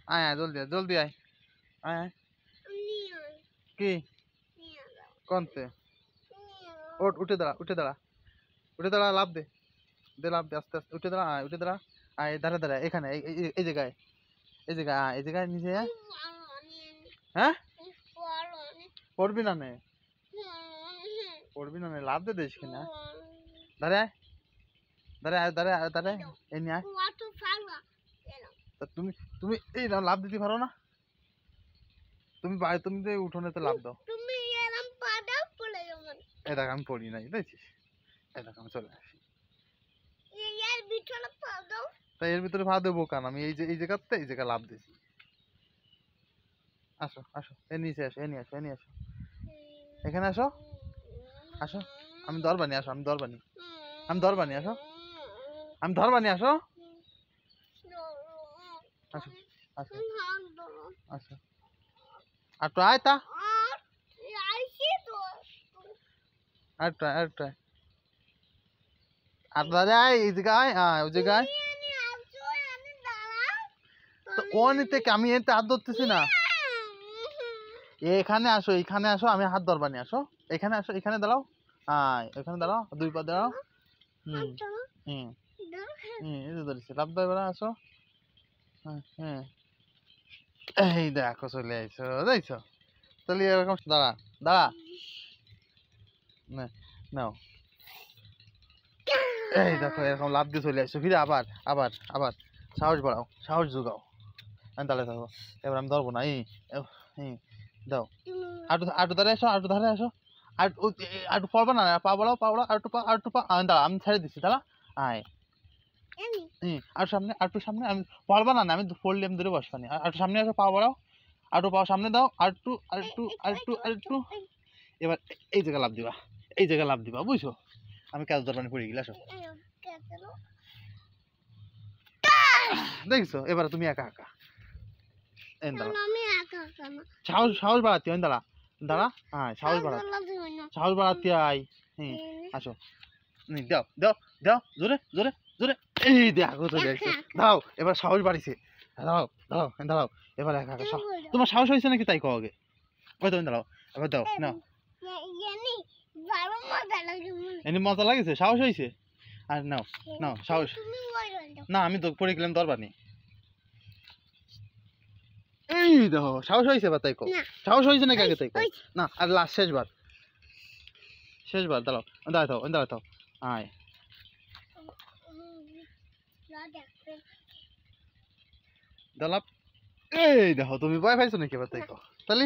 আয় আয় জলদি আয় জলদি আয় আয় আয় কি কোনতে ওঠ উঠে দাঁড়া উঠে দাঁড়া উঠে দাঁড়া লাভ দে দে লাভ দে আস্তে আস্তে উঠে দাঁড়া আয় উঠে দাঁড়া আয় দাঁড়া দাঁড়া এখানে এই জায়গায় এই জায়গায় এই জায়গায় নিচে আয়। হ্যাঁ পড়বি না নে পড়বি না নে লাভ দে দেশ কিনা দাঁড়ায় দাঁড়ায় দাঁড়ায় দাঁড়ায় এই নিয়ে আয় তা তুমি তুমি এই লাভ দিতে পারো না তুমি তুমি তো উঠোনেতে লাভ দাও এই দেখ আমি পড়ি নাই দেখছিস এই দেখ আমি চলে আসি তাই এর ভিতরে ভা দেবো কান আমি এই জায়গাতে এই জায়গা লাভ দিছি আসো আসো এ নিচে আসো এ নিয়ে আসো এ নিয়ে আসো এখানে আসো আসো আমি ধরবানি আসো আমি ধরবানি আমি ধরবানি আসো আমি ধরবানি আসো আসো আসো আসো আর তো আয় তা আর দাদা এই জায়গায় ওই জায়গায় তো অনিতে আমি এতে হাত ধরতেছি না এখানে আসো আমি হাত ধরবানি আসো এখানে আসো এখানে দাঁড়াও এখানে দাঁড়াও দুই পা দাঁড়াও হুম হুম এই যে ধরেছি লাভ দাও আসো হ্যাঁ এই দেখো চলে আইছো দেখছো তাহলে এরকম দাঁড়া দাঁড়া নাও এই দেখো এরকম লাভ দিয়ে চলে আসছো ফিরে আবার আবার আবার সাহস বাড়াও সাহস যোগাও আমি দাঁড়িয়ে থাকো এবার আমি ধরবো না দাও আটু ধারে আসো আটু ধারে আসো আটু পড়বা না পা বাড়াও আটু পা আমি দাঁড়া আমি ছেড়ে দিচ্ছি দাঁড়া আয় আটু সামনে আমি পড়বা না আমি পড়লে আমি ধরে বসবানি আটু সামনে আসো পা বাড়াও আটু পা সামনে দাও আটু এবার এই জায়গা লাভ দিবা এই জায়গা লাভ দিবা বুঝছো আমি কাজ ধরবানি পড়ে গেলে আসো দেখছো এবার তুমি একা একা সাহস সাহস বাড়াতে হয় দাঁড়া দাঁড়া সাহস বাড়াতে আয় আসো দাও দাও দাও জোরে জোরে জোরে এই দেখো তো দেখছো দাও এবার সাহস বাড়িছে দাঁড়াও দাঁড়াও দাঁড়াও এবার একা একা তোমার সাহস হয়েছে নাকি তাই কগে ওই তুমি দাঁড়াও এবার দাও না এমনি মজা লাগেছে সাহস হয়েছে আর নাও নাও সাহস না আমি তো পড়ে গেলাম দরবানি এই দেখো সাহস হয়েছে বা তাই কো সাহস হয়েছে নাকি আগে তাই কো না আর লাস্ট শেষবার দাঁড়াও দাঁড়াও আয় দাঁড়াও এই দেখো তুমি ভয় পাইছো নাকি এবার তাই কো তাহলে